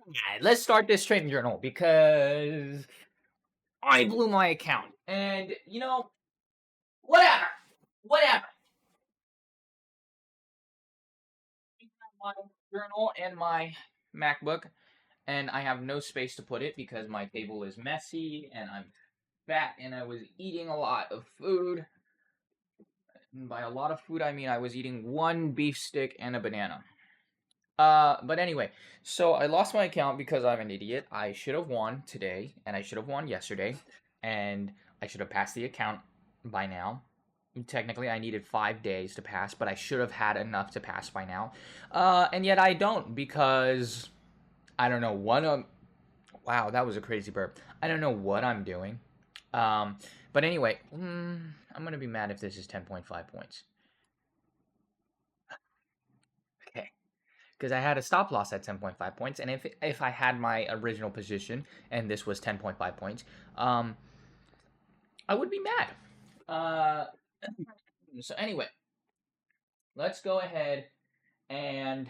Alright, let's start this trading journal because I blew my account. And, whatever. Whatever. My journal and my MacBook, and I have no space to put it because my table is messy and I'm fat and I was eating a lot of food. And by a lot of food, I mean I was eating one beef stick and a banana. But anyway, so I lost my account because I'm an idiot. I should have won today, and I should have won yesterday, and I should have passed the account by now. Technically, I needed 5 days to pass, but I should have had enough to pass by now. And yet I don't because I don't know what wow, that was a crazy burp. I don't know what I'm doing. But anyway, I'm gonna be mad if this is 10.5 points. Okay. Because I had a stop loss at 10.5 points, and if I had my original position and this was 10.5 points, I would be mad. So anyway, let's go ahead and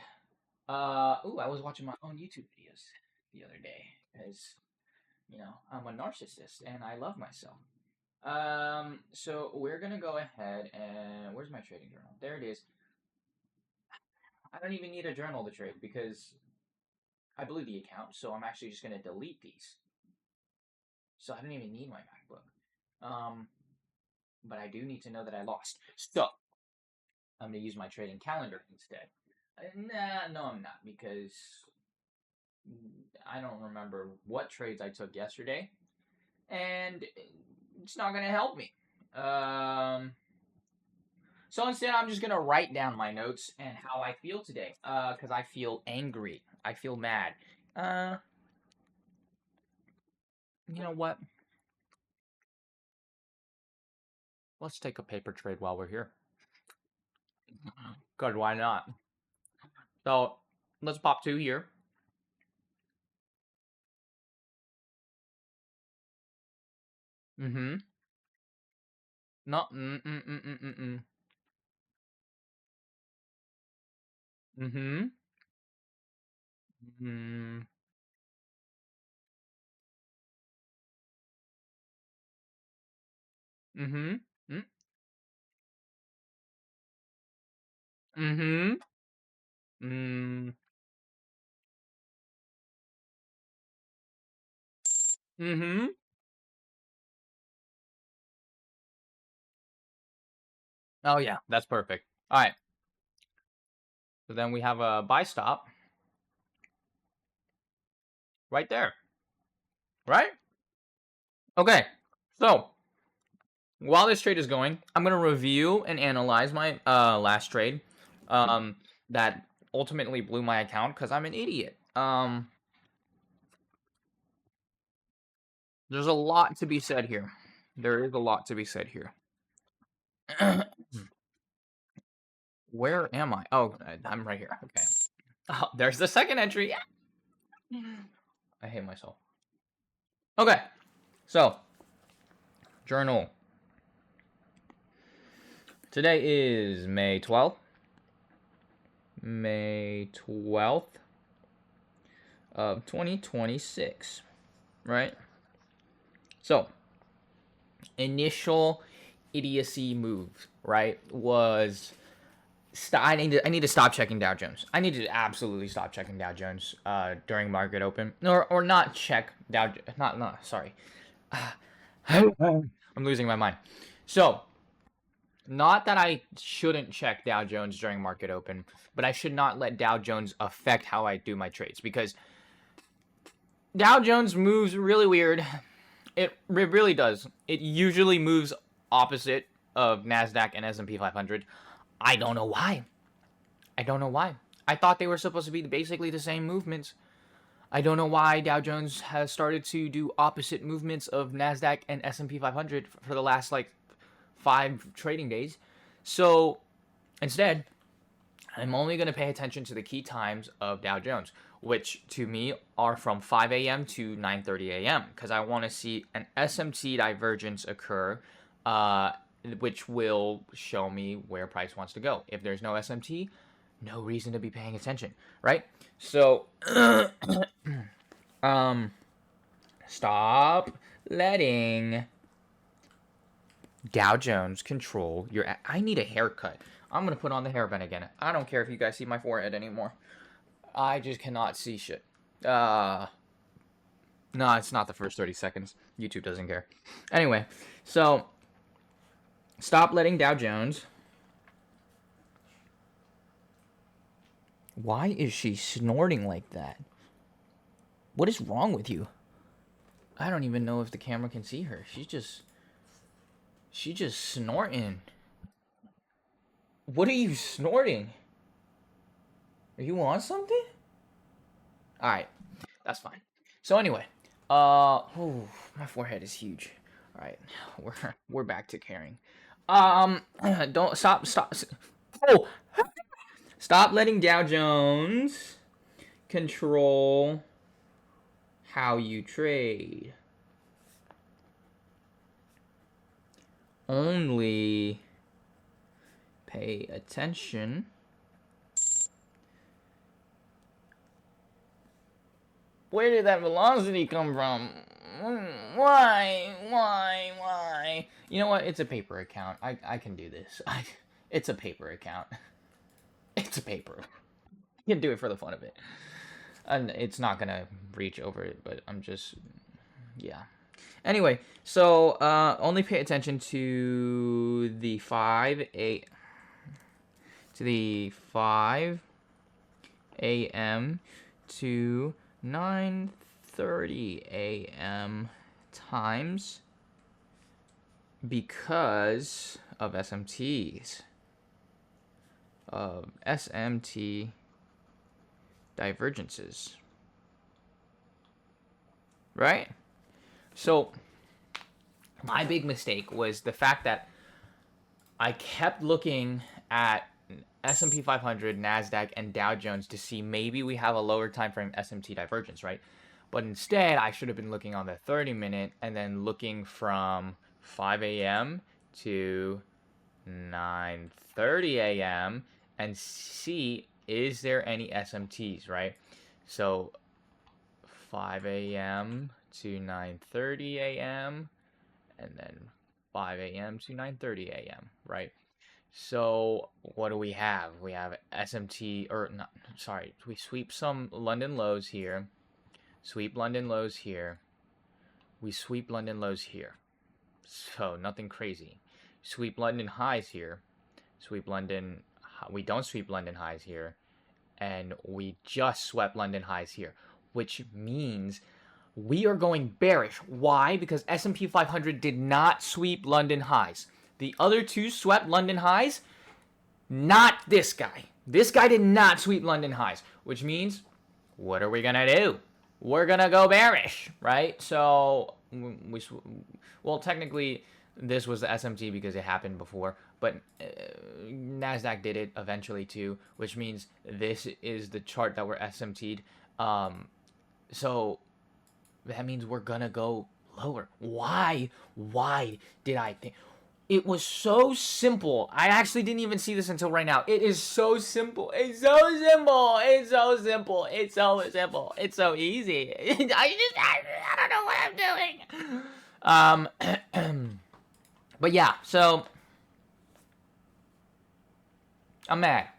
I was watching my own YouTube videos the other day because I'm a narcissist and I love myself. So we're gonna go ahead and where's my trading journal? There it is. I don't even need a journal to trade because I blew the account, so I'm actually just going to delete these. So I don't even need my MacBook. But I do need to know that I lost. So I'm going to use my trading calendar instead. No, I'm not because I don't remember what trades I took yesterday, and it's not going to help me. So instead, I'm just going to write down my notes and how I feel today because I feel angry. I feel mad. You know what? Let's take a paper trade while we're here. Good, why not? So let's pop 2 here. Mm-hmm. No. Mm-hmm. Mm-hmm. Mm-hmm. Mm-hmm. Mm-hmm. Mm-hmm. Mm-hmm. Oh yeah, that's perfect. All right. So then we have a buy stop right there. Right? Okay. So while this trade is going, I'm gonna review and analyze my last trade. That ultimately blew my account because I'm an idiot. There's a lot to be said here. There is a lot to be said here. Where am I? Oh, I'm right here. Okay. Oh, there's the second entry. I hate myself. Okay. So, journal. Today is May 12th. May 12th of 2026. Right? So, initial idiocy move, right, was I need to stop checking Dow Jones. I need to absolutely stop checking Dow Jones during market open, or not check Dow. Not sorry. I'm losing my mind. So, not that I shouldn't check Dow Jones during market open, but I should not let Dow Jones affect how I do my trades because Dow Jones moves really weird. It really does. It usually moves opposite of NASDAQ and S&P 500. I don't know why. I don't know why. I thought they were supposed to be basically the same movements. I don't know why Dow Jones has started to do opposite movements of NASDAQ and S&P 500 for the last, 5 trading days. So, instead, I'm only going to pay attention to the key times of Dow Jones, which to me are from 5 a.m. to 9:30 a.m. because I want to see an SMT divergence occur, which will show me where price wants to go. If there's no SMT, no reason to be paying attention, right? So Um, stop letting Dow Jones control your. I need a haircut. I'm gonna put on the hairband again. I don't care if you guys see my forehead anymore. I just cannot see shit. No, it's not the first 30 seconds. YouTube doesn't care. Anyway, so stop letting Dow Jones. Why is she snorting like that? What is wrong with you? I don't even know if the camera can see her. She's just snorting. What are you snorting? Are you on something? All right, that's fine. So anyway, oh, my forehead is huge. All right, we're back to caring. Um, don't stop. Oh, stop letting Dow Jones control how you trade. Only pay attention where did that velocity come from? Why? You know what? It's a paper account. I can do this. It's a paper account. It's a paper. You can do it for the fun of it. And it's not gonna reach over it, but I'm just, yeah. Anyway, so only pay attention to the 5 a.m. to 9:30 a.m. times because of SMT divergences, right? So my big mistake was the fact that I kept looking at S&P 500, NASDAQ, and Dow Jones to see maybe we have a lower time frame SMT divergence, right? But instead, I should have been looking on the 30-minute and then looking from 5 a.m. to 9:30 a.m. and see, is there any SMTs, right? So 5 a.m. to 9:30 a.m. and then 5 a.m. to 9:30 a.m., right? So what do we have? We have SMT, or not, sorry, we sweep some London lows here, sweep London lows here, we sweep London lows here. So nothing crazy. Sweep London highs here, sweep London, we don't sweep London highs here, and we just swept London highs here, which means we are going bearish. Why? Because S&P 500 did not sweep London highs. The other two swept London highs, not this guy. This guy did not sweep London highs, which means, what are we going to do? We're going to go bearish, right? So, well, technically, this was the SMT because it happened before, but NASDAQ did it eventually too, which means this is the chart that we're SMT'd. So, that means we're going to go lower. Why? Why did I think? It was so simple. I actually didn't even see this until right now. It is so simple. It's so simple. It's so simple. It's so simple. It's so easy. I don't know what I'm doing. But yeah, so I'm mad.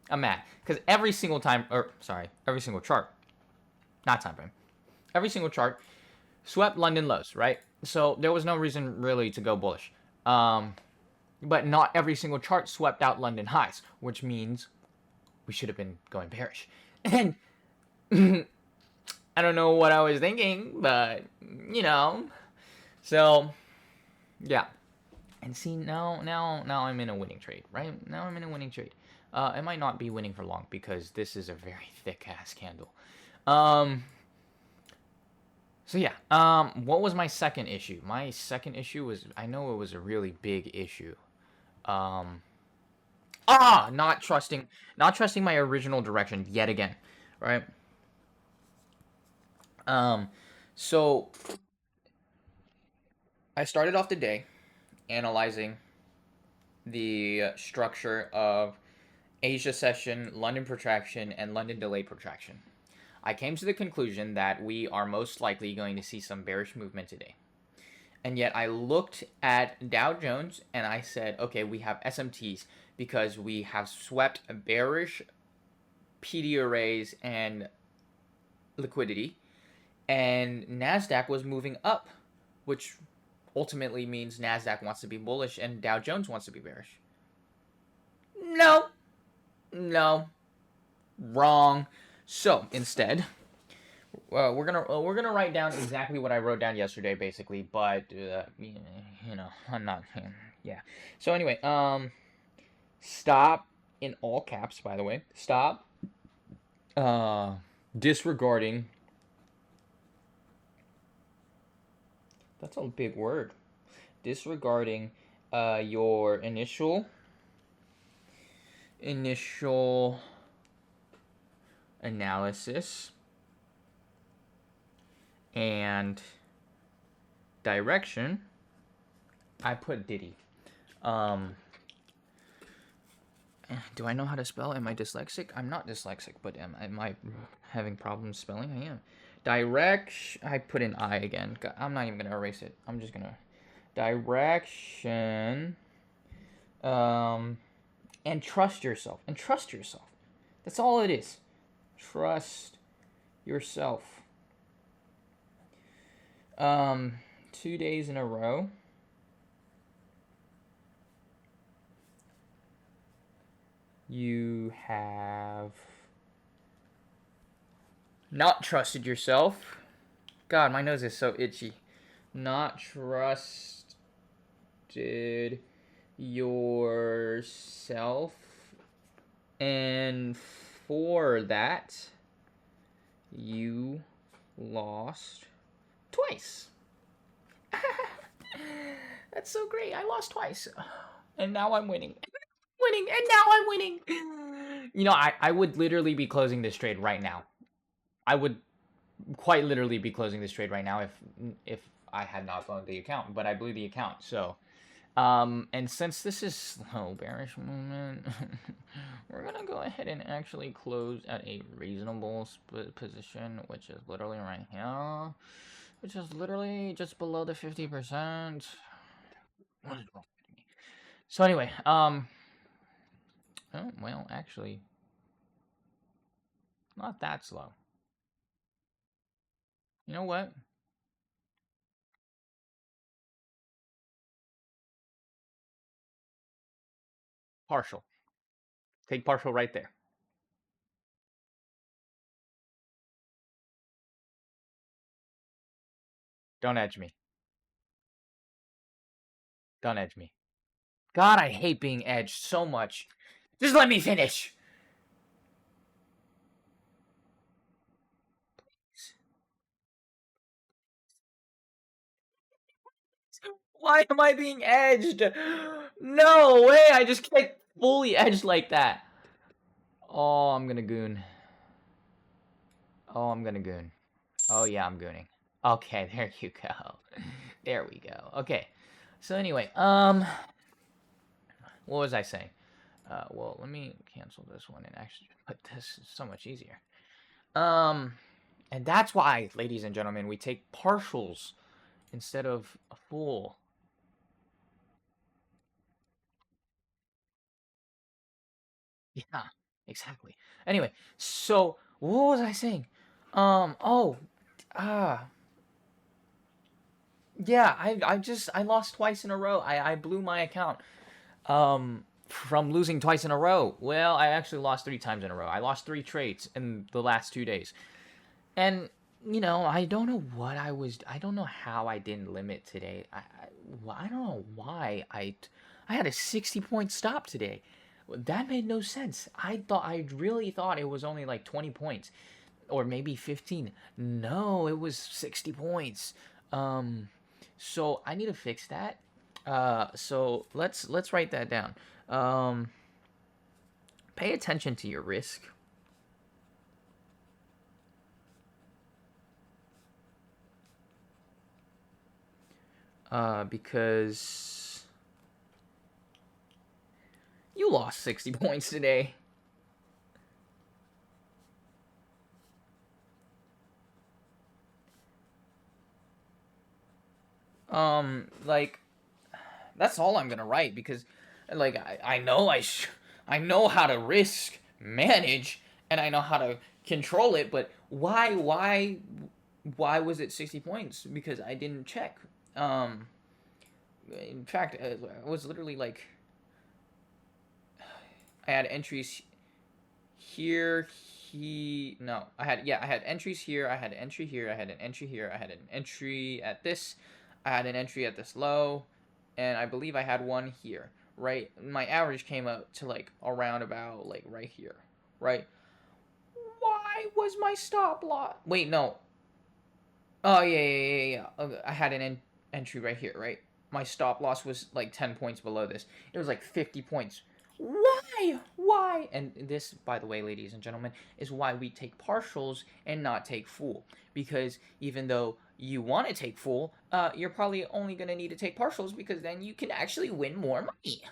Because every single chart, not time frame, every single chart swept London lows, right? So there was no reason really to go bullish. But not every single chart swept out London highs, which means we should have been going bearish. And I don't know what I was thinking, but so yeah. And see, now I'm in a winning trade, right? Now I'm in a winning trade. I might not be winning for long because this is a very thick ass candle. So yeah, what was my second issue? My second issue was, I know it was a really big issue. Not trusting my original direction yet again, right? So I started off the day analyzing the structure of Asia session, London protraction, and London delay protraction. I came to the conclusion that we are most likely going to see some bearish movement today. And yet I looked at Dow Jones and I said, okay, we have SMTs because we have swept a bearish PD arrays and liquidity, and NASDAQ was moving up, which ultimately means NASDAQ wants to be bullish and Dow Jones wants to be bearish. No, no, wrong. So instead, we're gonna write down exactly what I wrote down yesterday, basically. But I'm not. Yeah. So anyway, stop in all caps, by the way. Stop. Disregarding. That's a big word. Disregarding, your initial analysis and direction. I put Diddy. Do I know how to spell? Am I dyslexic? I'm not dyslexic, but am I having problems spelling? I am. I put an I again. I'm not even gonna erase it. I'm just gonna direction. And trust yourself. And trust yourself. That's all it is. Trust yourself. 2 days in a row. You have not trusted yourself. God, my nose is so itchy. Not trusted yourself. And for that, you lost twice. That's so great. I lost twice. And now I'm winning. And now I'm winning. You know, I would literally be closing this trade right now. I would quite literally be closing this trade right now if I had not blown the account, but I blew the account. So, and since this is slow bearish movement, we're gonna go ahead and actually close at a reasonable position, which is literally right here, which is literally just below the 50%. What is wrong with me? So anyway, oh, well, actually, not that slow. You know what? Partial. Take partial right there. Don't edge me. Don't edge me. God, I hate being edged so much. Just let me finish. Why am I being edged? No way, I just can't fully edged like that. Oh, I'm gonna goon. Oh, I'm gonna goon. Oh, yeah, I'm gooning. Okay, there you go. There we go. Okay. So anyway, what was I saying? Well, let me cancel this one and actually put this. It's so much easier. And that's why, ladies and gentlemen, we take partials instead of a full. Yeah, exactly. Anyway, so what was I saying? Oh, ah, yeah. I lost twice in a row. I blew my account. From losing twice in a row. Well, I actually lost 3 times in a row. I lost 3 trades in the last 2 days. And I don't know what I don't know how I didn't limit today. I don't know why I had a 60-point stop today. That made no sense. I really thought it was only like 20 points or maybe 15. No, it was 60 points. So I need to fix that. So let's write that down. Pay attention to your risk. Because you lost 60 points today. Like, that's all I'm gonna write because, like, I know I know how to risk manage and I know how to control it, but why was it 60 points? Because I didn't check. Um, in fact, it was literally like I had entries here. No, I had entries here. I had an entry here. I had an entry here. I had an entry at this. I had an entry at this low, and I believe I had one here. Right, my average came up to like around about like right here. Right. Why was my stop loss? Wait, no. Oh yeah. I had an entry right here. Right. My stop loss was like 10 points below this. It was like 50 points. Why? Why? And this, by the way, ladies and gentlemen, is why we take partials and not take full. Because even though you want to take full, you're probably only going to need to take partials because then you can actually win more money.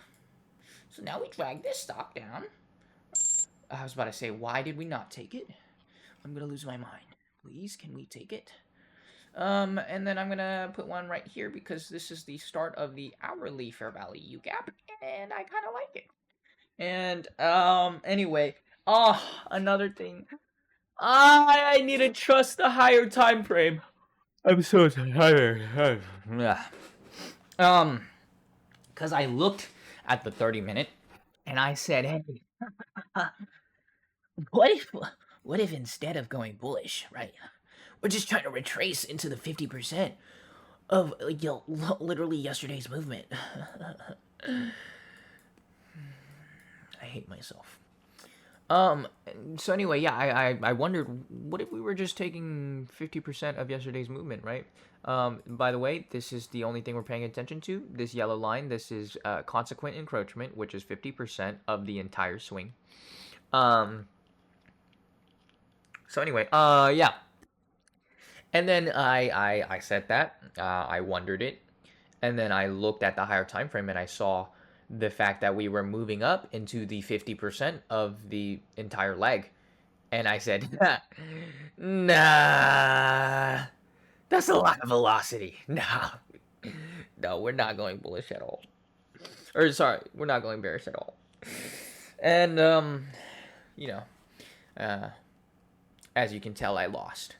So now we drag this stop down. I was about to say, why did we not take it? I'm going to lose my mind. Please, can we take it? And then I'm gonna put one right here because this is the start of the hourly fair value gap, and I kind of like it. And anyway, another thing, I need to trust the higher time frame. I'm so tired. Yeah. Because I looked at the 30-minute, and I said, hey, what if, what if instead of going bullish, right, we're just trying to retrace into the 50% of literally yesterday's movement. I hate myself. So anyway, yeah, I wondered, what if we were just taking 50% of yesterday's movement, right? By the way, this is the only thing we're paying attention to. This yellow line, this is consequent encroachment, which is 50% of the entire swing. So anyway, yeah. And then I said that, I wondered it, and then I looked at the higher time frame and I saw the fact that we were moving up into the 50% of the entire leg. And I said, nah, that's a lot of velocity. No, no, we're not going bullish at all. Or sorry, we're not going bearish at all. And you know, uh, as you can tell, I lost.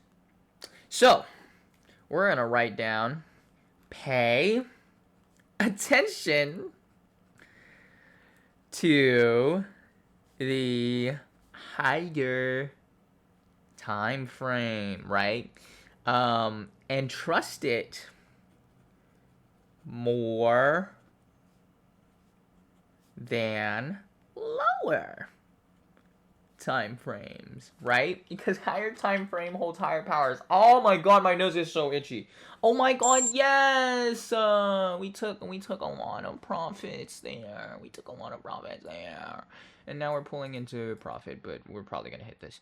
So we're gonna write down, pay attention to the higher time frame, right? And trust it more than lower time frames, right? Because higher time frame holds higher powers. Oh my god, my nose is so itchy. Oh my god, yes! We took a lot of profits there. And now we're pulling into profit, but we're probably gonna hit this.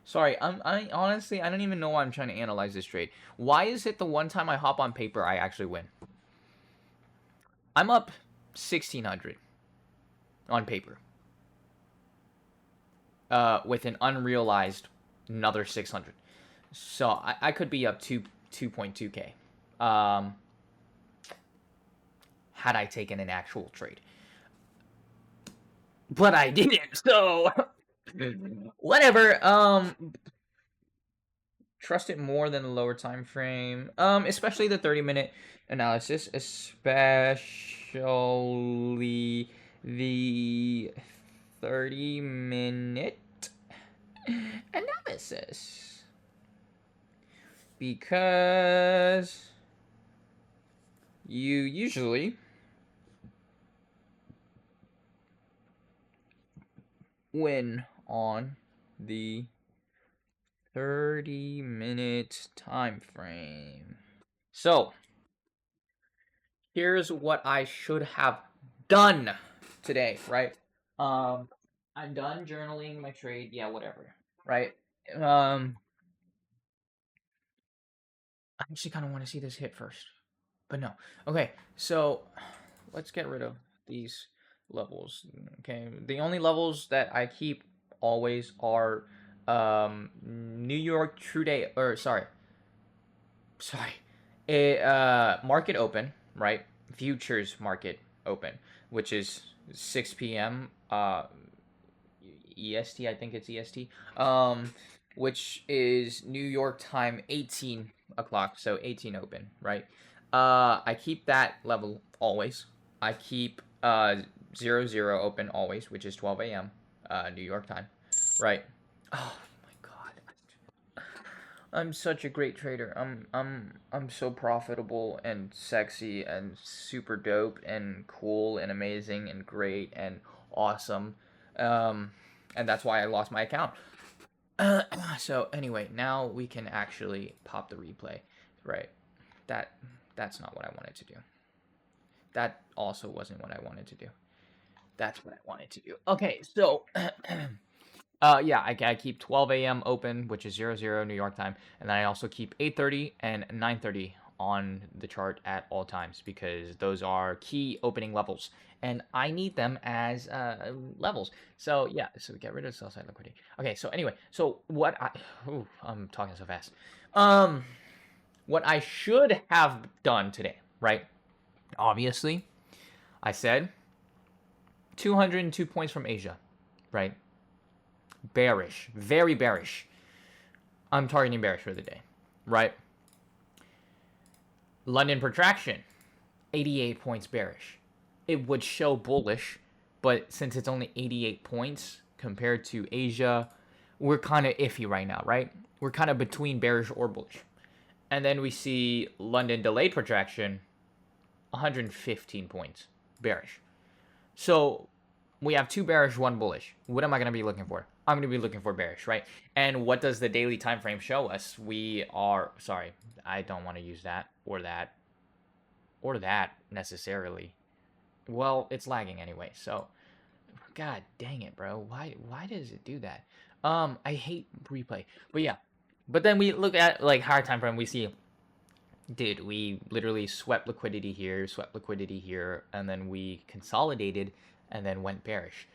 Sorry, I honestly, I don't even know why I'm trying to analyze this trade. Why is it the one time I hop on paper, I actually win? I'm up 1,600 on paper. With an unrealized another 600. So I could be up 2.2k. Had I taken an actual trade. But I didn't, so whatever. Trust it more than the lower time frame. Especially the 30-minute analysis, especially the 30-minute analysis. Because you usually win on the 30-minute time frame. So, here's what I should have done today, right? I'm done journaling my trade. Yeah, whatever, right? I actually kind of want to see this hit first, but no. Okay, so let's get rid of these levels. Okay, the only levels that I keep always are New York True Day, or sorry, market open, right? Futures market open, which is 6 p.m. EST, I think it's EST. Which is New York time 18 o'clock, so 18 open, right? I keep that level always. I keep 00 open always, which is 12 a.m. New York time, right? Oh my god. I'm such a great trader. I'm so profitable and sexy and super dope and cool and amazing and great and awesome. Um, and that's why I lost my account. So anyway, now we can actually pop the replay, right? That that's not what I wanted to do. That also wasn't what I wanted to do. That's what I wanted to do. Okay, so yeah, I keep 12 a.m. open, which is 00 New York time, and then I also keep 8:30 and 9:30 on the chart at all times because those are key opening levels, and I need them as levels. So yeah, so get rid of sell side liquidity. Okay, so anyway, so I'm talking so fast. Um, what I should have done today, right? Obviously, I said 202 points from Asia, right? Bearish, very bearish. I'm targeting bearish for the day, right? London protraction, 88 points bearish. It would show bullish, but since it's only 88 points compared to Asia, we're kind of iffy right now, right? We're kind of between bearish or bullish. And then we see London delayed protraction, 115 points bearish. So we have two bearish, one bullish. What am I going to be looking for? I'm going to be looking for bearish, right? And what does the daily time frame show us? We are, sorry, I don't want to use that or that necessarily. Well, it's lagging anyway. So, god dang it, bro. Why does it do that? I hate replay. But yeah. But then we look at like higher time frame, we see dude, we literally swept liquidity here, and then we consolidated and then went bearish.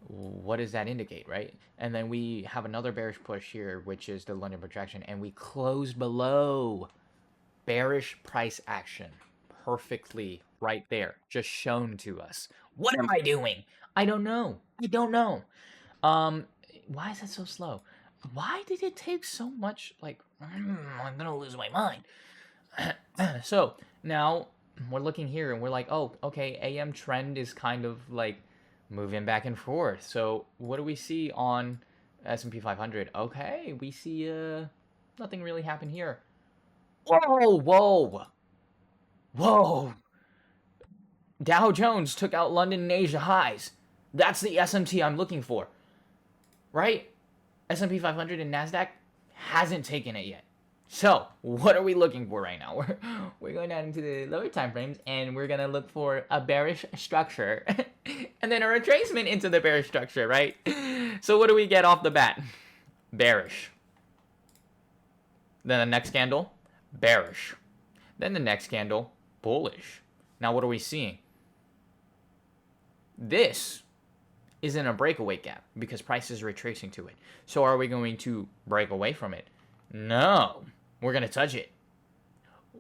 What does that indicate, right? And then we have another bearish push here, which is the London protraction, and we closed below. Bearish price action. Perfectly right there. Just shown to us. What am I doing? I don't know. Why is that so slow? Why did it take so much, like, I'm gonna lose my mind. So now we're looking here and we're like, oh, okay, AM trend is kind of like moving back and forth. So what do we see on S&P 500? Okay, we see nothing really happened here. Whoa. Dow Jones took out London and Asia highs. That's the SMT I'm looking for, right? S&P 500 and NASDAQ hasn't taken it yet. So, what are we looking for right now? We're going down into the lower time frames, and we're going to look for a bearish structure, and then a retracement into the bearish structure, right? So, what do we get off the bat? Bearish. Then the next candle, bearish. Then the next candle, bullish. Now, what are we seeing? This isn't a breakaway gap because price is retracing to it. So, are we going to break away from it? No. We're going to touch it.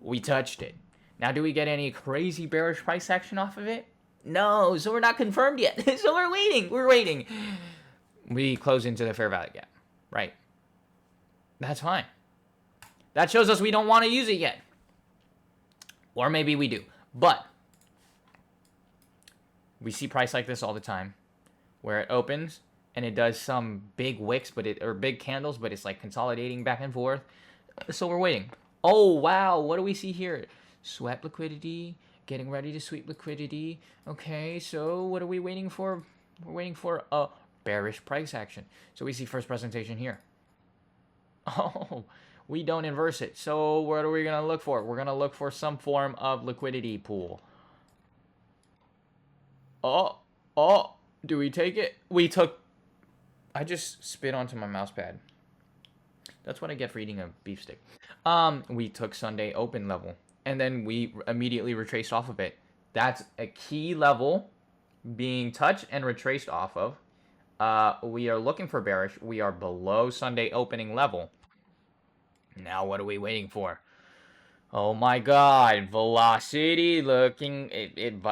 We touched it. Now, do we get any crazy bearish price action off of it? No, so we're not confirmed yet. So we're waiting. We close into the fair value gap, right? That's fine. That shows us we don't want to use it yet. Or maybe we do. But we see price like this all the time where it opens and it does some big wicks, or big candles, but it's like consolidating back and forth. So we're waiting. Oh, wow. What do we see here? Swept liquidity. Getting ready to sweep liquidity. Okay, so what are we waiting for? We're waiting for a bearish price action. So we see first presentation here. Oh, we don't inverse it. So what are we going to look for? We're going to look for some form of liquidity pool. Oh, do we take it? I just spit onto my mouse pad. That's what I get for eating a beef stick. We took Sunday open level, and then we immediately retraced off of it. That's a key level being touched and retraced off of. We are looking for bearish. We are below Sunday opening level. Now what are we waiting for? Oh my god, velocity looking it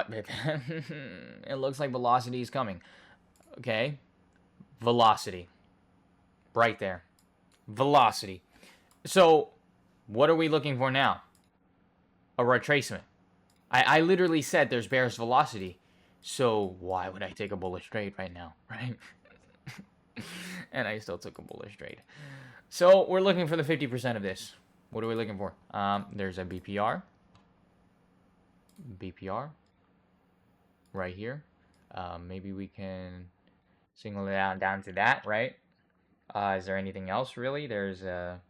looks like velocity is coming. Okay. Velocity. Right there. Velocity. So, what are we looking for now? A retracement. I literally said there's bearish velocity. So, why would I take a bullish trade right now, right? And I still took a bullish trade. So, we're looking for the 50% of this. What are we looking for? There's a BPR. BPR. Right here. Maybe we can single it out down to that, right? Is there anything else, really? There's a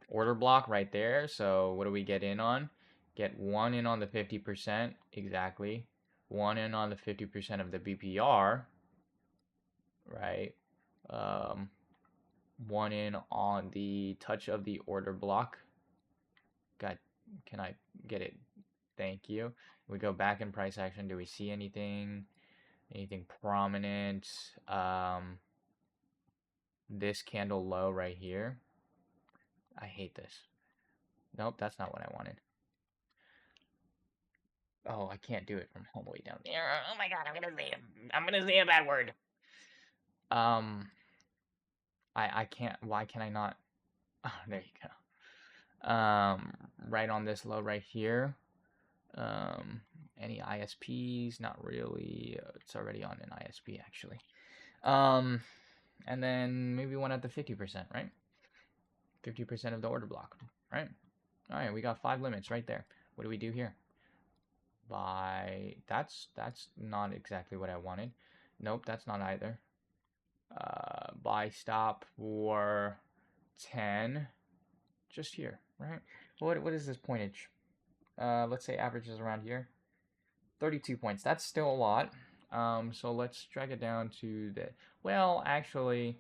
order block right there. So what do we get in on? Get one in on the 50%. Exactly. One in on the 50% of the BPR. Right. One in on the touch of the order block. God, can I get it? Thank you. We go back in price action. Do we see anything? Anything prominent? This candle low right here. I hate this. Nope, that's not what I wanted. Oh, I can't do it from all the way down there. Oh my god, I'm gonna say a bad word. I can't. Why can I not? Oh, there you go. Right on this low right here. Any ISPs? Not really. It's already on an ISP actually. And then maybe one at the 50%, right? 50% of the order block, right? All right, we got 5 limits right there. What do we do here? Buy. That's not exactly what I wanted. Nope, that's not either. Buy stop for 10. Just here, right? What is this pointage? Let's say average is around here. 32 points. That's still a lot. So let's drag it down to the. Well, actually,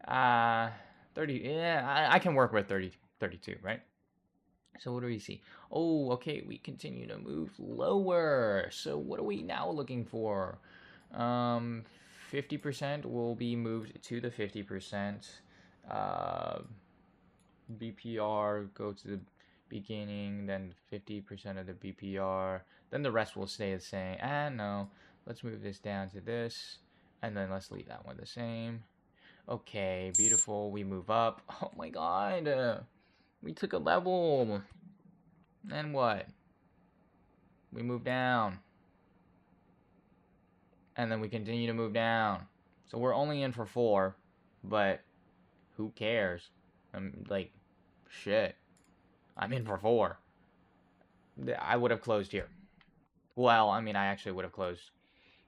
30. Yeah, I can work with 30, 32, right? So what do we see? Oh, okay, we continue to move lower. So what are we now looking for? 50% will be moved to the 50%. BPR, go to the beginning, then 50% of the BPR. Then the rest will stay the same. And no, let's move this down to this. And then let's leave that one the same. Okay, beautiful. We move up. Oh my god. We took a level. And what? We move down. And then we continue to move down. So we're only in for 4. But who cares? I'm like, shit. I'm in for 4. I would have closed here. Well, I mean, I actually would have closed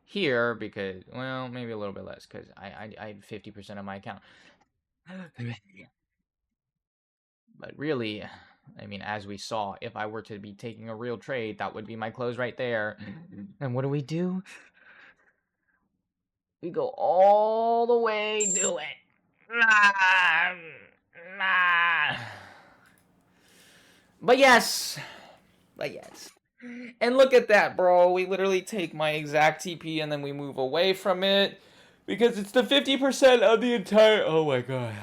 here because, well, maybe a little bit less because I had 50% of my account. But really, I mean, as we saw, if I were to be taking a real trade, that would be my close right there. And what do? We go all the way to it. Nah, nah. But yes. But yes. And look at that, bro. We literally take my exact TP and then we move away from it. Because it's the 50% of the entire. Oh my god.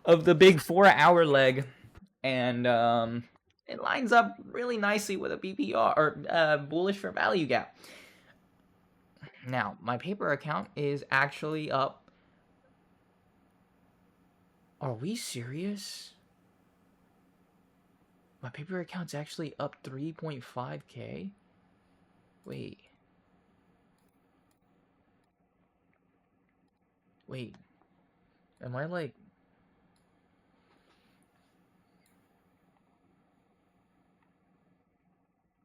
Of the big 4-hour leg. And it lines up really nicely with a BPR or bullish for value gap. Now, my paper account is actually up. Are we serious? My paper account's actually up 3.5K? Wait. Wait. Am I like...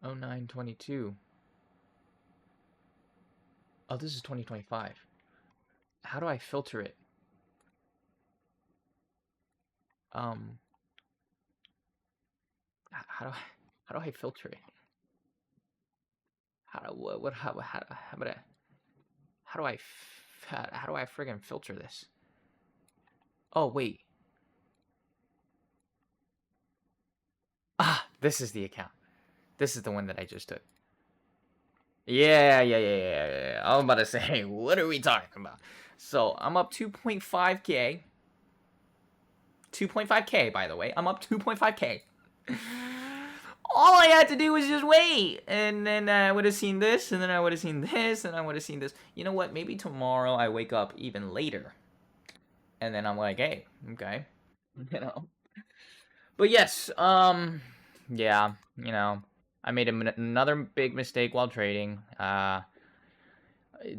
Oh, 9/22. Oh, this is 2025. How do I filter it? How do I filter it? How do I friggin' filter this? Oh, wait. Ah, this is the account. This is the one that I just took. Yeah. I'm about to say, what are we talking about? So I'm up 2.5k. 2.5k, by the way. I'm up 2.5k. All I had to do was just wait, and then I would have seen this, and then I would have seen this, and I would have seen this. You know what? Maybe tomorrow I wake up even later, and then I'm like, hey, okay, you know. But yes, yeah, I made another big mistake while trading.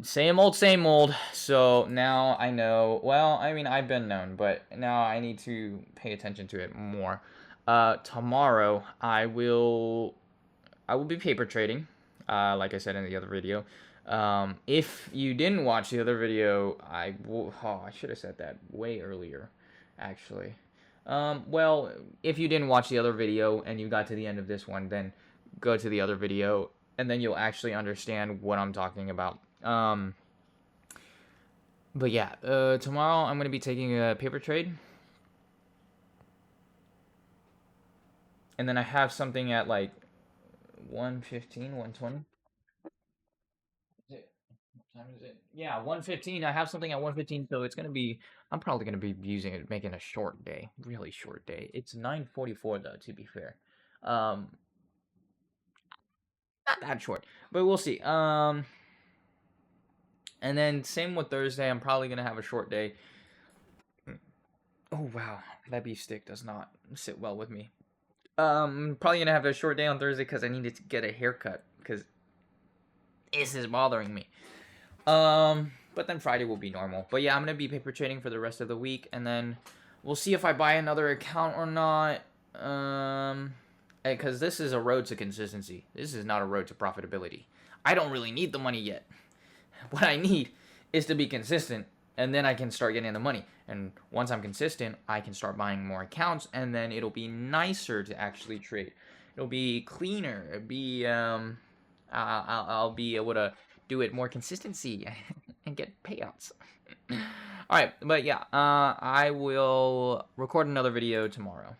Same old, same old. So now I know. Well, I mean, I've been known, but now I need to pay attention to it more. Tomorrow I will be paper trading. Like I said in the other video. If you didn't watch the other video, I should have said that way earlier, actually. Well, if you didn't watch the other video and you got to the end of this one, then go to the other video, and then you'll actually understand what I'm talking about. But yeah, tomorrow I'm gonna be taking a paper trade, and then I have something at like 1:15, 1:20. Is it? What time is it? Yeah, 1:15. I have something at 1:15, so it's gonna be. I'm probably gonna be using it, making a short day, really short day. It's 9:44 though, to be fair. Um, Not that short, but we'll see. And then same with Thursday. I'm probably gonna have a short day. Oh wow, that beef stick does not sit well with me. Probably gonna have a short day on Thursday because I needed to get a haircut because this is bothering me. But then Friday will be normal. But yeah, I'm gonna be paper trading for the rest of the week, and then we'll see if I buy another account or not. Because this is a road to consistency. This is not a road to profitability. I don't really need the money yet. What I need is to be consistent, and then I can start getting the money. And once I'm consistent, I can start buying more accounts, and then it'll be nicer to actually trade. It'll be cleaner. It'll be I'll be able to do it more consistency and get payouts. All right, but yeah, I will record another video tomorrow.